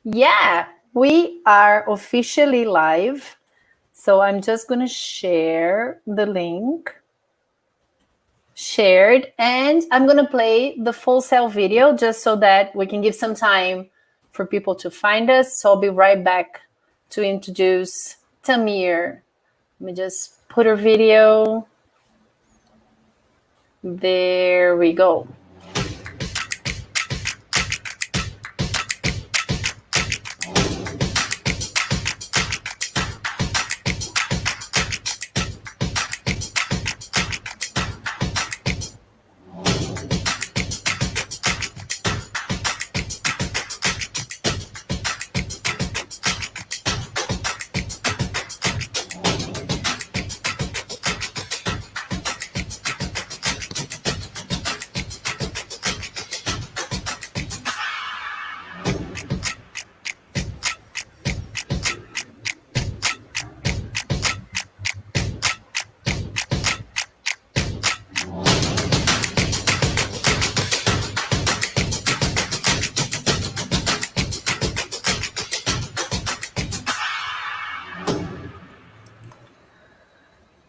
Yeah, we are officially live. So I'm just going to share the link. Shared. And I'm going to play the full self video just so that we can give some time for people to find us. So I'll be right back to introduce Tamir. Let me just put her video. There we go.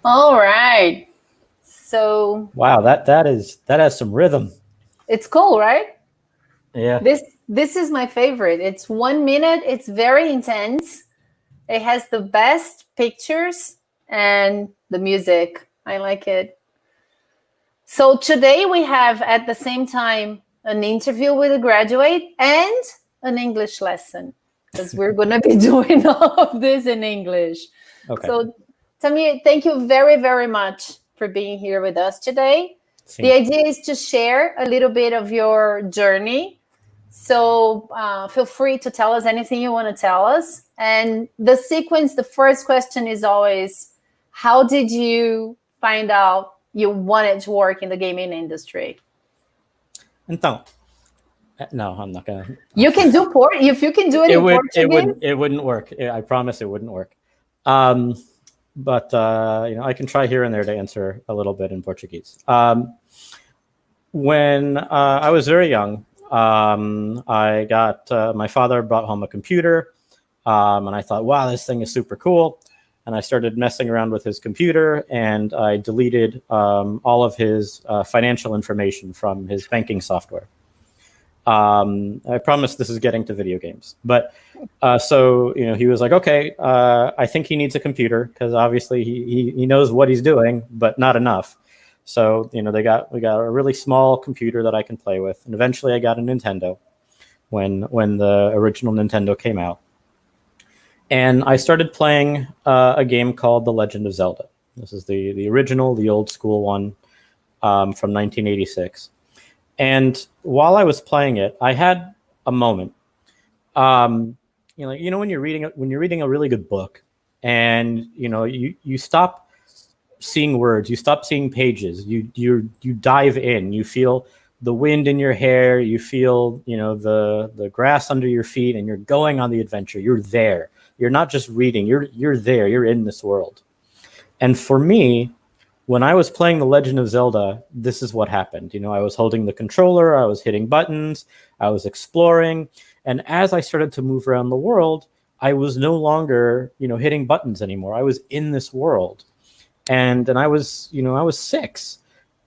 All right. So wow, that has some rhythm. It's cool, right? Yeah. This is my favorite. It's 1 minute. It's very intense. It has the best pictures and the music. I like it. So today we have at the same time an interview with a graduate and an English lesson because we're going to be doing all of this in English. Okay. So Tamir, thank you very, very much for being here with us today. Same. The idea is to share a little bit of your journey. So feel free to tell us anything you want to tell us. And the sequence, the first question is always, how did you find out you wanted to work in the gaming industry? Então, no, I'm not gonna. You can do if you can do it in Portuguese. It wouldn't work. I promise it wouldn't work. But I can try here and there to answer a little bit in Portuguese. When I was very young, I got my father brought home a computer, and I thought, wow, this thing is super cool. And I started messing around with his computer, and I deleted all of his financial information from his banking software. I promise this is getting to video games, but so he was like, okay, I think he needs a computer because obviously he knows what he's doing, but not enough. So we got a really small computer that I can play with, and eventually I got a Nintendo when the original Nintendo came out, and I started playing a game called The Legend of Zelda. This is the original, the old school one from 1986. And while I was playing it, I had a moment. When you're reading a really good book, and you stop seeing words, you stop seeing pages, you dive in, you feel the wind in your hair, you feel the grass under your feet, and you're going on the adventure. You're there. You're not just reading. You're there. You're in this world. And for me, when I was playing The Legend of Zelda, this is what happened. I was holding the controller, I was hitting buttons, I was exploring. And as I started to move around the world, I was no longer, hitting buttons anymore. I was in this world. And I was 6.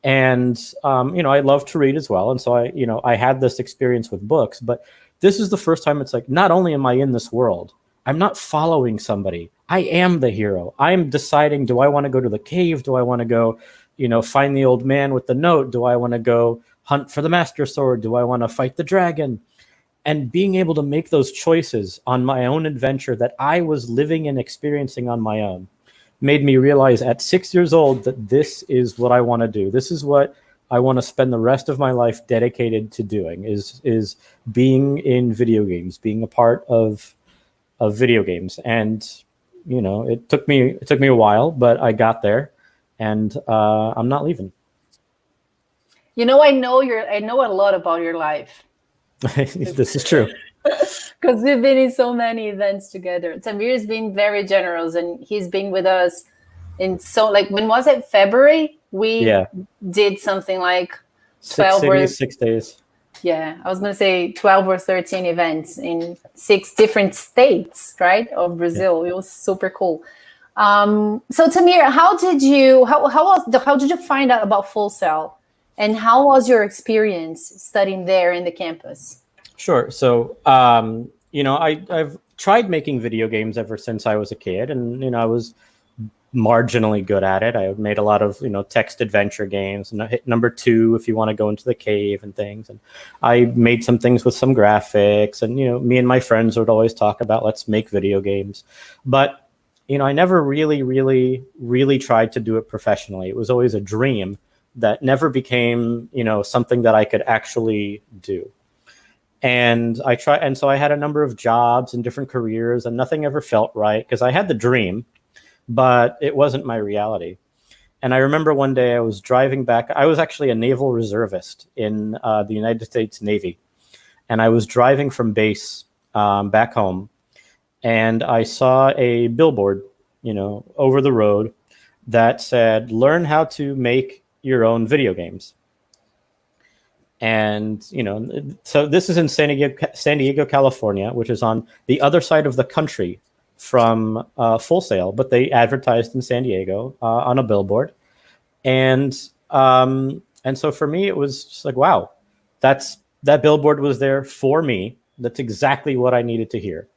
And, I love to read as well. And so I had this experience with books, but this is the first time it's like, not only am I in this world, I'm not following somebody. I am the hero. I'm deciding, do I want to go to the cave? Do I want to go, find the old man with the note? Do I want to go hunt for the master sword? Do I want to fight the dragon? And being able to make those choices on my own adventure that I was living and experiencing on my own made me realize at 6 years old that this is what I want to do. This is what I want to spend the rest of my life dedicated to doing, is being in video games, being a part of video games. And it took me a while, but I got there, and I'm not leaving. I know a lot about your life. This is true. Because we've been in so many events together. Tamir's been very generous, and he's been with us in when was it? February? We did something like 12 cities, 6 days. Yeah, I was going to say 12 or 13 events in 6 different states, right, of Brazil. It was super cool. So Tamir, how did you find out about Full Sail, and how was your experience studying there in the campus? Sure. So, I've tried making video games ever since I was a kid, and I was marginally good at it. I made a lot of text adventure games, and I hit number 2 if you want to go into the cave and things. And I made some things with some graphics, and me and my friends would always talk about let's make video games, but I never really tried to do it professionally. It was always a dream that never became something that I could actually do. And so I had a number of jobs and different careers, and nothing ever felt right because I had the dream, but it wasn't my reality. And I remember one day I was driving back. I was actually a naval reservist in the United States Navy. And I was driving from base back home. And I saw a billboard, over the road that said, learn how to make your own video games. And, so this is in San Diego, California, which is on the other side of the country from Full Sail, but they advertised in San Diego on a billboard. And so for me, it was just like, wow, that billboard was there for me. That's exactly what I needed to hear.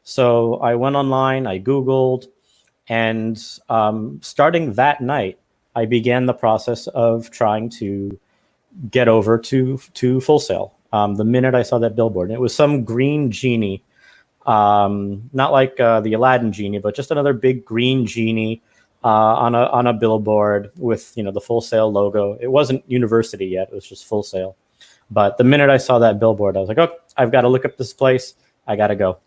So I went online, I Googled, and starting that night, I began the process of trying to get over to Full Sail. The minute I saw that billboard, and it was some green genie, not like the Aladdin genie, but just another big green genie on a billboard with the Full Sail logo. It wasn't university yet; it was just Full Sail. But the minute I saw that billboard, I was like, "Oh, I've got to look up this place. I got to go."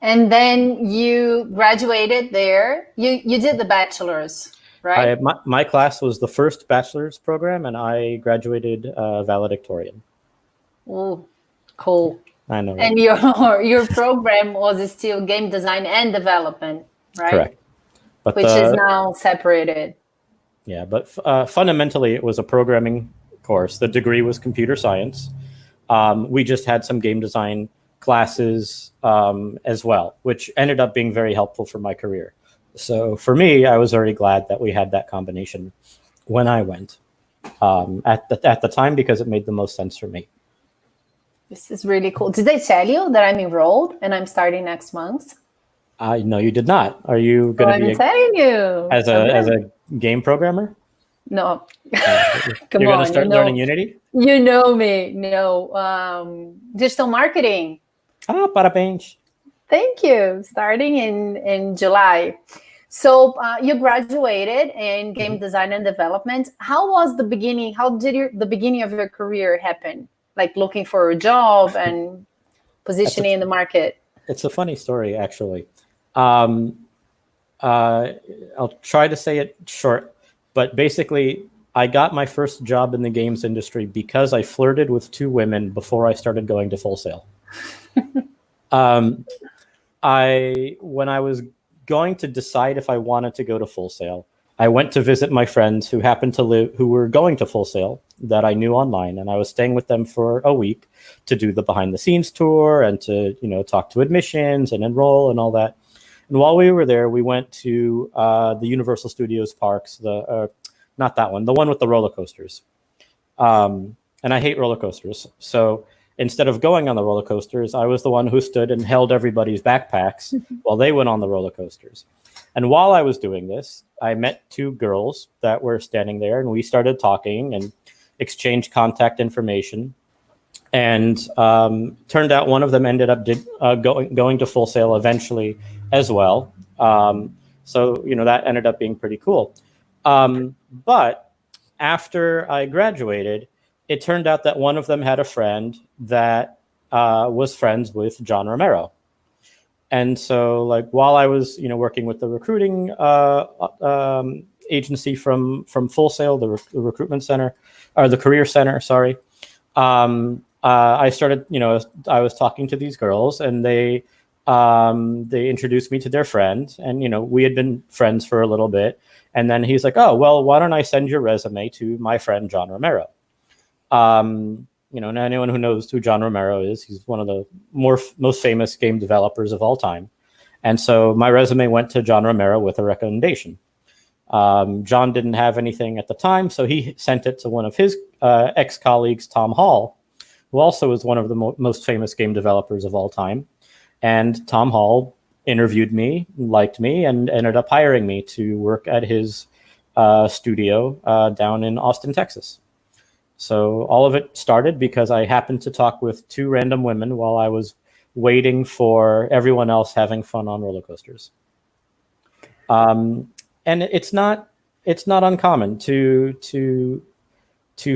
And then you graduated there. You did the bachelor's, right? My class was the first bachelor's program, and I graduated valedictorian. Oh, cool. I know. Right? And your program was still game design and development, right? Correct. But which is now separated. Yeah, but fundamentally, it was a programming course. The degree was computer science. We just had some game design classes as well, which ended up being very helpful for my career. So for me, I was very glad that we had that combination when I went at the time, because it made the most sense for me. This is really cool. Did they tell you that I'm enrolled and I'm starting next month? No, you did not. Are you going to be telling you as a game programmer? No. Come You're going to start learning Unity? You know me. No. Digital marketing. Parabéns. Thank you. Starting in July. So you graduated in game design and development. How was the beginning? How did the beginning of your career happen? Like looking for a job and positioning in the market? It's a funny story, actually. I'll try to say it short, but basically, I got my first job in the games industry because I flirted with 2 women before I started going to Full Sail. When I was going to decide if I wanted to go to Full Sail, I went to visit my friends who were going to Full Sail that I knew online, and I was staying with them for a week to do the behind the scenes tour and to talk to admissions and enroll and all that. And while we were there, we went to the Universal Studios parks, not that one, the one with the roller coasters. And I hate roller coasters. So instead of going on the roller coasters, I was the one who stood and held everybody's backpacks while they went on the roller coasters. And while I was doing this, I met 2 girls that were standing there, and we started talking and exchanged contact information. And turned out one of them ended up going to Full Sail eventually as well. So that ended up being pretty cool. But after I graduated, it turned out that one of them had a friend that was friends with John Romero. And so, like, while I was, working with the recruiting agency from Full Sail, the recruitment center, or the career center, sorry, I started, I was talking to these girls, and they They introduced me to their friend, and we had been friends for a little bit. And then he's like, "Oh, well, why don't I send your resume to my friend John Romero?" And anyone who knows who John Romero is, he's one of the most famous game developers of all time. And so my resume went to John Romero with a recommendation. John didn't have anything at the time, so he sent it to one of his ex-colleagues, Tom Hall, who also is one of the most famous game developers of all time. And Tom Hall interviewed me, liked me, and ended up hiring me to work at his studio down in Austin, Texas. So all of it started because I happened to talk with two random women while I was waiting for everyone else having fun on roller coasters. And it's not uncommon to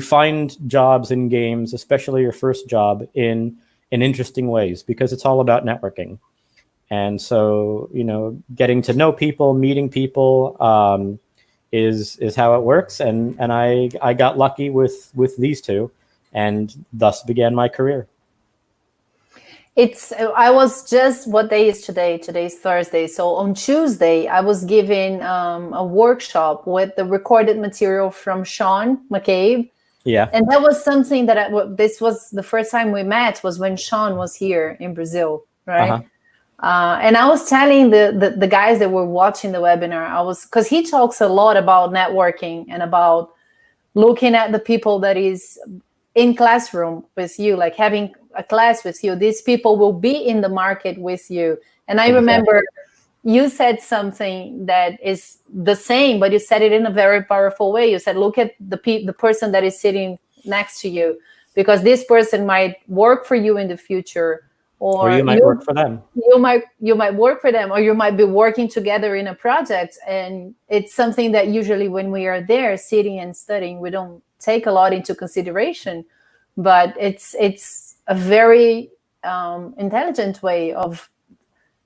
find jobs in games, especially your first job, in interesting ways, because it's all about networking. And so, getting to know people, meeting people, is how it works. And I got lucky with these two, and thus began my career. I was just, what day is today? Today's Thursday. So on Tuesday, I was given a workshop with the recorded material from Sean McCabe. Yeah. And that was something that this was the first time we met, was when Sean was here in Brazil, right? Uh-huh. And I was telling the guys that were watching the webinar, because he talks a lot about networking and about looking at the people that is in classroom with you, like having a class with you. These people will be in the market with you. And I remember you said something that is the same, but you said it in a very powerful way. You said, look at the person that is sitting next to you, because this person might work for you in the future, or you might work for them. You might work for them, or you might be working together in a project. And it's something that usually when we are there sitting and studying, we don't take a lot into consideration. But it's a very intelligent way of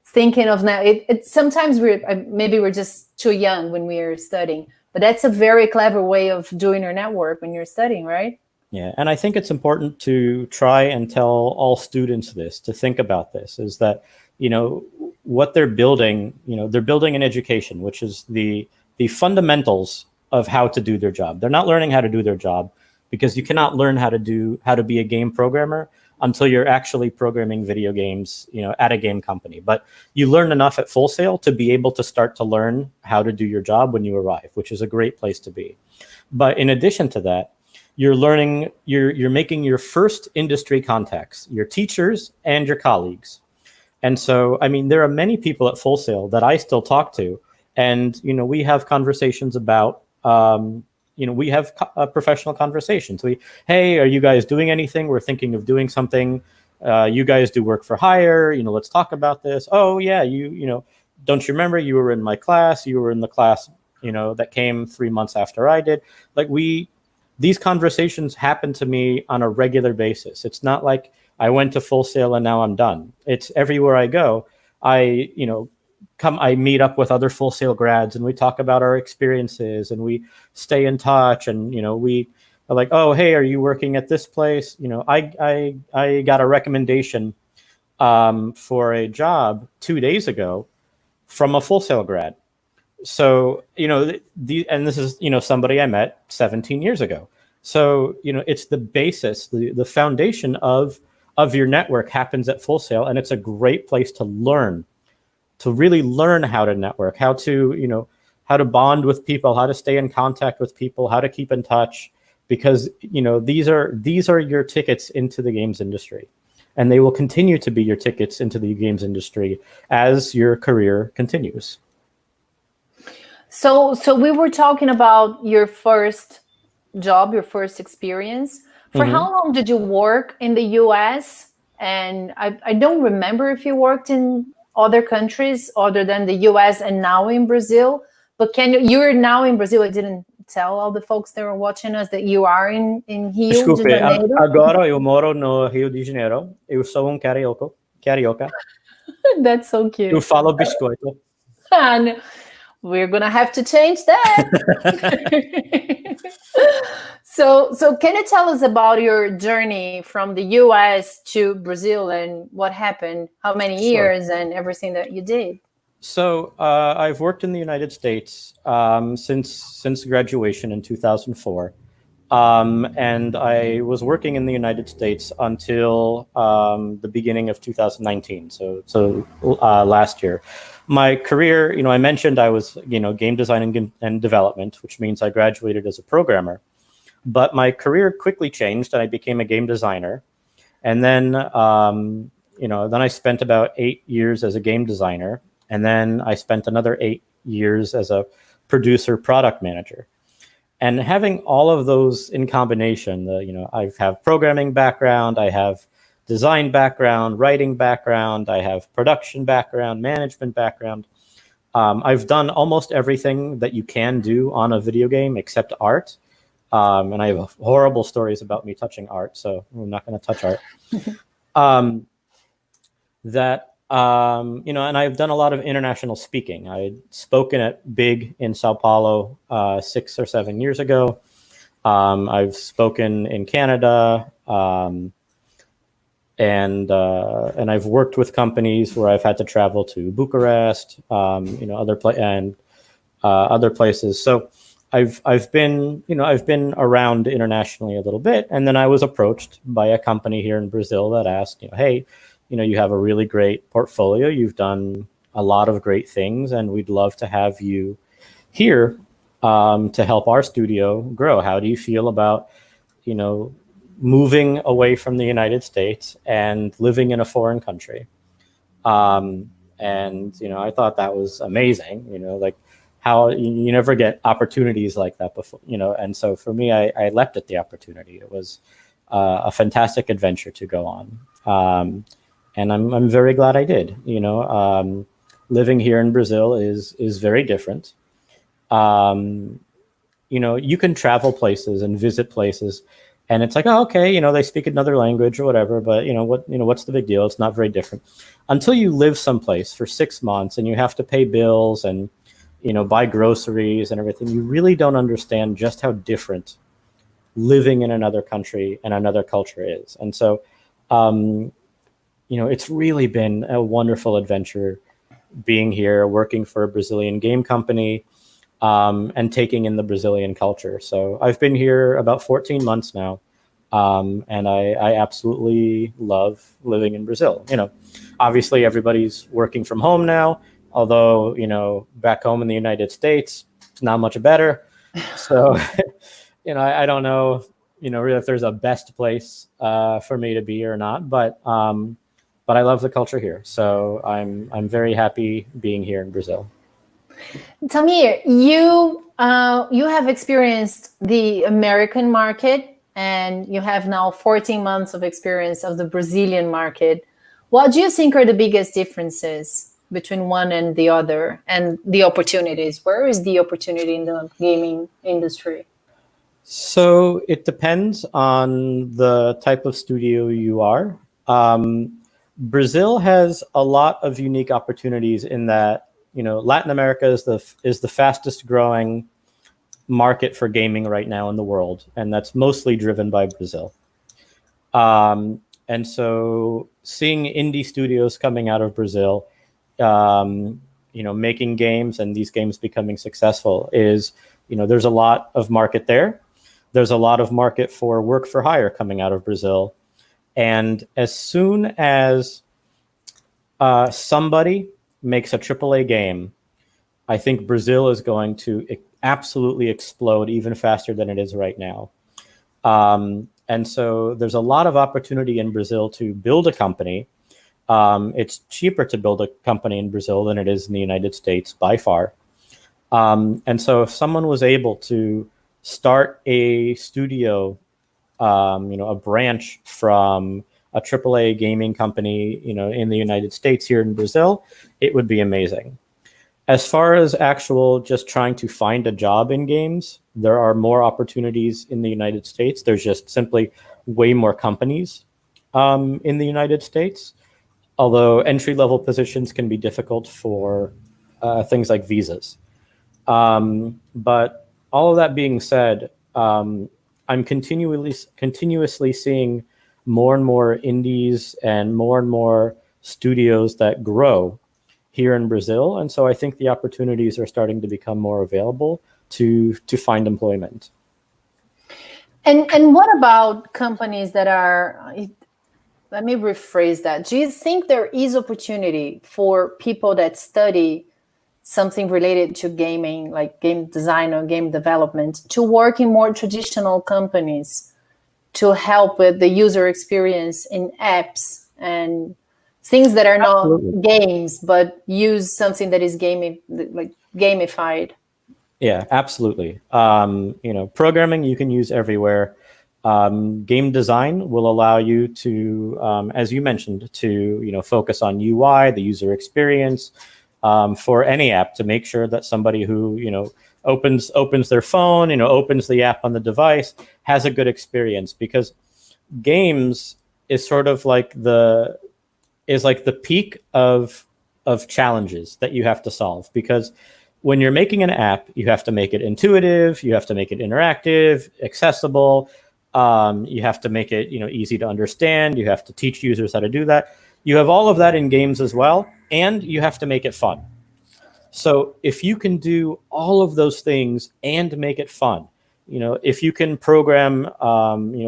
thinking of now. Sometimes we're just too young when we are studying, but that's a very clever way of doing your network when you're studying, right? Yeah, and I think it's important to try and tell all students this, to think about this, is that, what they're building, they're building an education, which is the fundamentals of how to do their job. They're not learning how to do their job, because you cannot learn how to be a game programmer until you're actually programming video games, at a game company. But you learn enough at Full Sail to be able to start to learn how to do your job when you arrive, which is a great place to be. But in addition to that, you're learning, you're making your first industry contacts, your teachers and your colleagues. And so, there are many people at Full Sail that I still talk to, and, we have conversations about, we have professional conversations. Hey, are you guys doing anything? We're thinking of doing something. You guys do work for hire. Let's talk about this. Oh yeah, don't you remember? You were in my class. You were in the class, that came 3 months after I did. These conversations happen to me on a regular basis. It's not like I went to Full Sail and now I'm done. It's everywhere I go. I meet up with other Full Sail grads, and we talk about our experiences, and we stay in touch, and we are like, oh, hey, are you working at this place? I got a recommendation for a job 2 days ago from a Full Sail grad. So and this is somebody I met 17 years ago. So it's the basis, the foundation of your network happens at Full Sail, and it's a great place to learn. To really learn how to network, how to bond with people, how to stay in contact with people, how to keep in touch, because these are your tickets into the games industry, and they will continue to be your tickets into the games industry as your career continues. So we were talking about your first job, your first experience. For how long did you work in the US? And I don't remember if you worked in other countries other than the US and now in Brazil, but you're now in Brazil. I didn't tell all the folks that were watching us that you are in Rio de Janeiro. Agora eu moro no Rio de Janeiro. Eu sou carioca. That's so cute. Eu falo biscoito. No. We're gonna have to change that. So can you tell us about your journey from the US to Brazil and what happened, how many Sure. years and everything that you did? So I've worked in the United States since graduation in 2004. And I was working in the United States until the beginning of 2019. So last year, my career, I mentioned I was, game design and development, which means I graduated as a programmer. But my career quickly changed, and I became a game designer. And then, then I spent about 8 years as a game designer, and then I spent another 8 years as a producer product manager. And having all of those in combination, I have programming background, I have design background, writing background, I have production background, management background. I've done almost everything that you can do on a video game except art. And I have horrible stories about me touching art, so I'm not going to touch art. And I've done a lot of international speaking. I had spoken at Big in Sao Paulo 6 or 7 years ago. I've spoken in Canada, and I've worked with companies where I've had to travel to Bucharest, other places. So I've been around internationally a little bit, and then I was approached by a company here in Brazil that asked, hey, you have a really great portfolio. You've done a lot of great things, and we'd love to have you here to help our studio grow. How do you feel about, moving away from the United States and living in a foreign country? And I thought that was amazing. Like how you never get opportunities like that before. And so for me, I leapt at the opportunity. It was a fantastic adventure to go on. And I'm very glad I did. Living here in Brazil is very different. You can travel places and visit places, and it's like, oh, okay, they speak another language or whatever, but what's the big deal? It's not very different until you live someplace for 6 months and you have to pay bills and buy groceries and everything. You really don't understand just how different living in another country and another culture is. And so it's really been a wonderful adventure being here, working for a Brazilian game company, and taking in the Brazilian culture. So I've been here about 14 months now, and I absolutely love living in Brazil. Obviously everybody's working from home now, although, back home in the United States, it's not much better. So, I don't know, really if there's a best place for me to be or not, but I love the culture here. So I'm very happy being here in Brazil. Tamir, you have experienced the American market, and you have now 14 months of experience of the Brazilian market. What do you think are the biggest differences between one and the other, and the opportunities? Where is the opportunity in the gaming industry? So it depends on the type of studio you are. Brazil has a lot of unique opportunities in that, Latin America is the fastest growing market for gaming right now in the world, and that's mostly driven by Brazil. And so seeing indie studios coming out of Brazil, making games and these games becoming successful is, there's a lot of market there. There's a lot of market for work for hire coming out of Brazil. And as soon as somebody makes a AAA game, I think Brazil is going to absolutely explode even faster than it is right now. And so there's a lot of opportunity in Brazil to build a company. It's cheaper to build a company in Brazil than it is in the United States by far. And so if someone was able to start a studio, a branch from a AAA gaming company, in the United States here in Brazil, it would be amazing. As far as actual just trying to find a job in games, there are more opportunities in the United States. There's just simply way more companies in the United States, although entry-level positions can be difficult for things like visas. But all of that being said, I'm continuously seeing more and more indies and more studios that grow here in Brazil, and so I think the opportunities are starting to become more available to find employment. And what about companies that are, let me rephrase that. Do you think there is opportunity for people that study something related to gaming, like game design or game development, to work in more traditional companies to help with the user experience in apps and things that are Absolutely. not games, but use something that is gamified? Yeah, absolutely. Programming you can use everywhere. Game design will allow you to, as you mentioned, to focus on UI, the user experience, for any app, to make sure that somebody who opens their phone, opens the app on the device, has a good experience, because games is sort of like the peak of challenges that you have to solve, because when you're making an app, you have to make it intuitive, you have to make it interactive, accessible, you have to make it easy to understand, you have to teach users how to do that. You have all of that in games as well, and you have to make it fun. So if you can do all of those things and make it fun, if you can program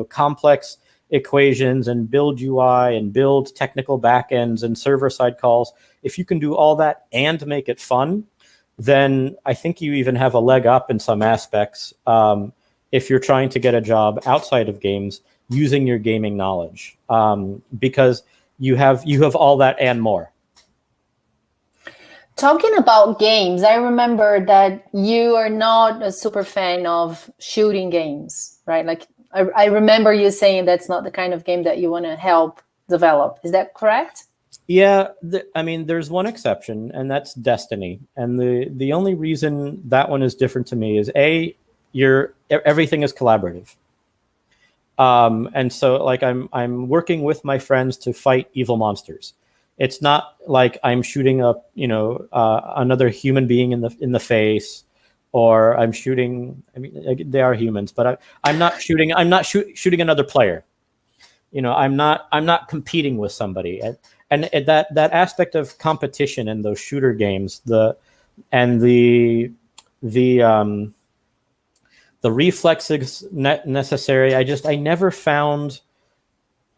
complex equations and build UI and build technical backends and server-side calls, if you can do all that and make it fun, then I think you even have a leg up in some aspects, if you're trying to get a job outside of games using your gaming knowledge, because you have all that and more. Talking about games, I remember that you are not a super fan of shooting games, right? Like I remember you saying that's not the kind of game that you want to help develop. Is that correct? Yeah, there's one exception, and that's Destiny. And the only reason that one is different to me is everything is collaborative. And so like I'm working with my friends to fight evil monsters. It's not like I'm shooting up, another human being in the face, or I'm shooting. I mean, they are humans, but I'm not shooting. I'm not shooting another player. I'm not competing with somebody. And that aspect of competition in those shooter games, the reflexes necessary, I never found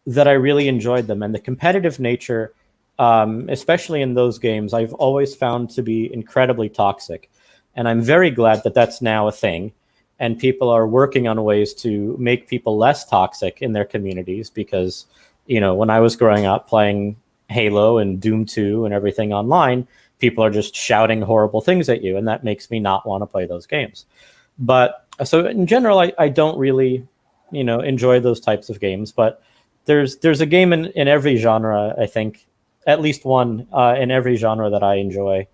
that I really enjoyed them. And the competitive nature, especially in those games, I've always found to be incredibly toxic. And I'm very glad that that's now a thing, and people are working on ways to make people less toxic in their communities, because when I was growing up playing Halo and Doom 2 and everything online, people are just shouting horrible things at you, and that makes me not want to play those games. But so in general, I don't really enjoy those types of games, but there's a game in every genre, I think, at least one in every genre that I enjoy.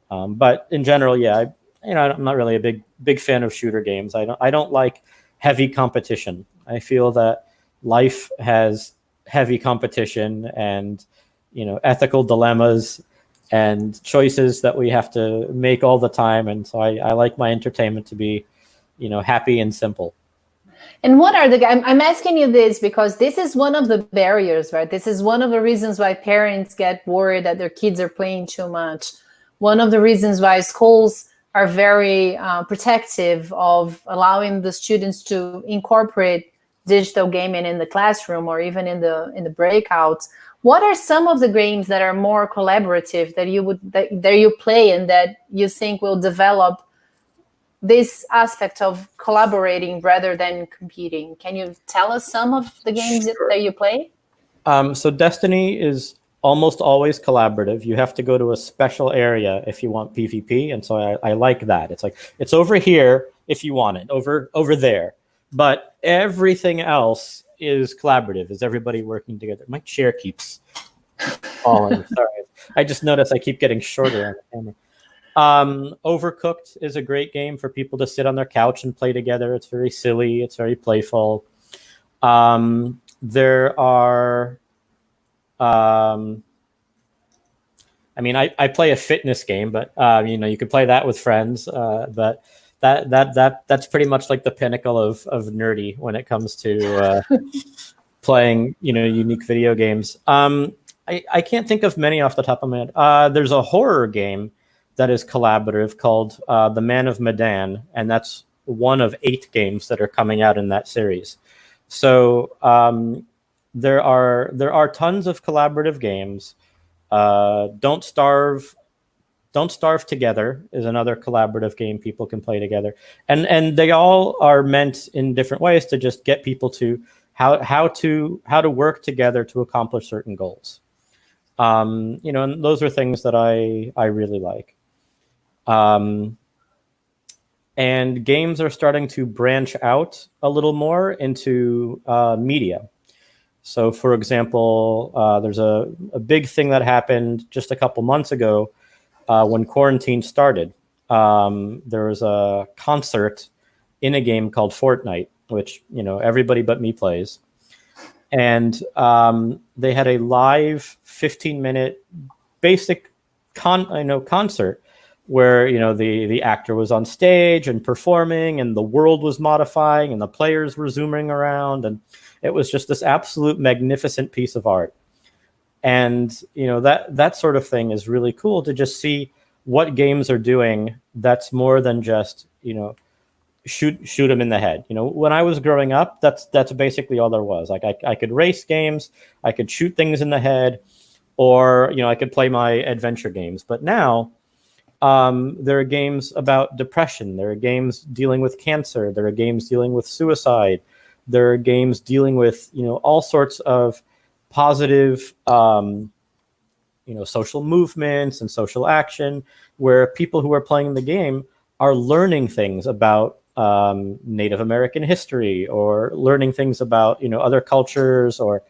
But in general, yeah, I'm not really a big fan of shooter games. I don't like heavy competition. I feel that life has heavy competition and ethical dilemmas and choices that we have to make all the time. And so I like my entertainment to be happy and simple. And what are I'm asking you this because this is one of the barriers, right? This is one of the reasons why parents get worried that their kids are playing too much. One of the reasons why schools are very protective of allowing the students to incorporate digital gaming in the classroom or even in the breakouts. What are some of the games that are more collaborative that you play and that you think will develop this aspect of collaborating rather than competing? Can you tell us some of the games that you play? So Destiny is almost always collaborative. You have to go to a special area if you want PvP, and so I like that. It's like it's over here if you want it, over there. But everything else is collaborative. Is everybody working together? My chair keeps falling. Sorry, I just noticed I keep getting shorter on the camera. Overcooked is a great game for people to sit on their couch and play together. It's very silly. It's very playful. There are, I play a fitness game, but you could play that with friends. But that's pretty much like the pinnacle of nerdy when it comes to playing, unique video games. I can't think of many off the top of my head. There's a horror game that is collaborative called The Man of Medan, and that's one of 8 games that are coming out in that series. So there are tons of collaborative games. Don't Starve Together is another collaborative game people can play together, and they all are meant in different ways to just get people to how to work together to accomplish certain goals. And those are things that I really like. And games are starting to branch out a little more into media. So, for example, there's a big thing that happened just a couple months ago when quarantine started. There was a concert in a game called Fortnite, which everybody but me plays, and they had a live 15-minute basic concert where the actor was on stage and performing, and the world was modifying, and the players were zooming around, and it was just this absolute magnificent piece of art. And that sort of thing is really cool to just see what games are doing. That's more than just shoot them in the head. When I was growing up, that's basically all there was. Like I could race games, I could shoot things in the head, or I could play my adventure games. But now there are games about depression. There are games dealing with cancer. There are games dealing with suicide. There are games dealing with all sorts of positive social movements and social action, where people who are playing the game are learning things about Native American history, or learning things about other cultures, or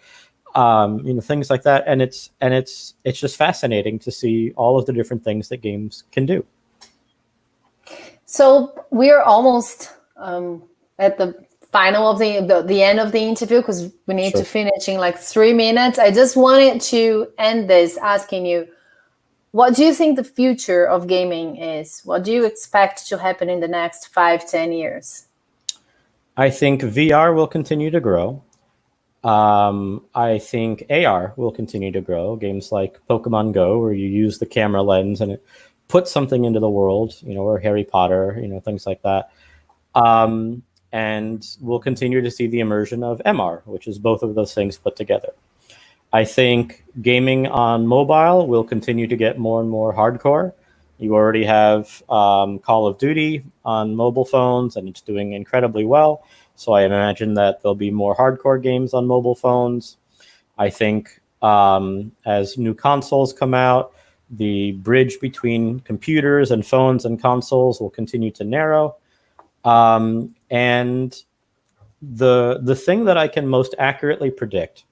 things like that. And it's just fascinating to see all of the different things that games can do. So we're almost at the final of the end of the interview, because we need to finish in like 3 minutes. I just wanted to end this asking you, what do you think the future of gaming is? What do you expect to happen in the next 5-10 years? I think VR will continue to grow. I think AR will continue to grow. Games like Pokemon Go, where you use the camera lens and it puts something into the world, or Harry Potter, things like that. And we'll continue to see the immersion of MR, which is both of those things put together. I think gaming on mobile will continue to get more and more hardcore. You already have Call of Duty on mobile phones, and it's doing incredibly well. So I imagine that there'll be more hardcore games on mobile phones. I think as new consoles come out, the bridge between computers and phones and consoles will continue to narrow. And the thing that I can most accurately predict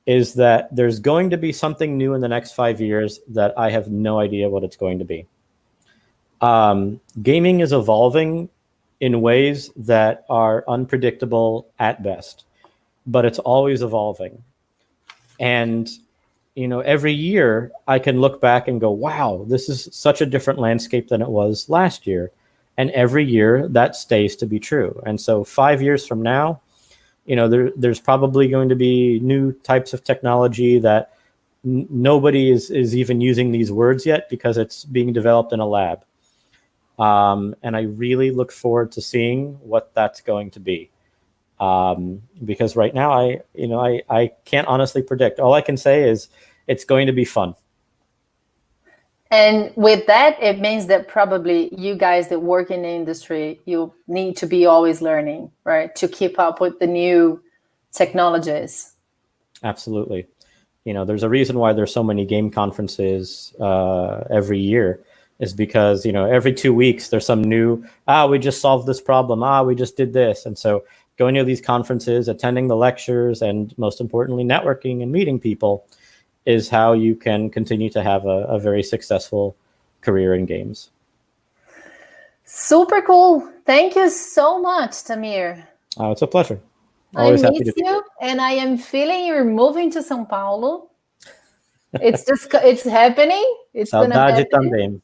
is that there's going to be something new in the next 5 years that I have no idea what it's going to be. Gaming is evolving in ways that are unpredictable at best, but it's always evolving. And, every year I can look back and go, wow, this is such a different landscape than it was last year. And every year that stays to be true. And so 5 years from now, there's probably going to be new types of technology that nobody is even using these words yet, because it's being developed in a lab. And I really look forward to seeing what that's going to be. Because right now I can't honestly predict. All I can say is it's going to be fun. And with that, it means that probably you guys that work in the industry, you need to be always learning, right? To keep up with the new technologies. Absolutely. There's a reason why there's so many game conferences every year, is because, every 2 weeks there's some new, we just solved this problem. We just did this. And so going to these conferences, attending the lectures, and most importantly, networking and meeting people is how you can continue to have a very successful career in games. Super cool. Thank you so much, Tamir. It's a pleasure. Always I miss you, and I am feeling you're moving to São Paulo. It's happening. It's Saudade também.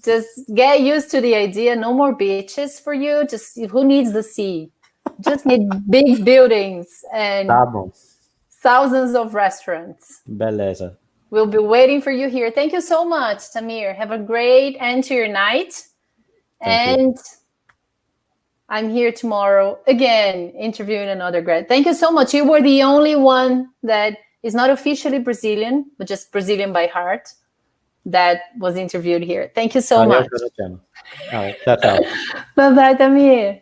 Just get used to the idea. No more beaches for you. Just who needs the sea? Just need big buildings and Tá bom. thousands of restaurants. Beleza. We'll be waiting for you here. Thank you so much, Tamir. Have a great end to your night. And I'm here tomorrow again, interviewing another grad. Thank you so much. You were the only one that is not officially Brazilian, but just Brazilian by heart, that was interviewed here. Thank you so much. All right, that's all. Bye-bye, Tamir.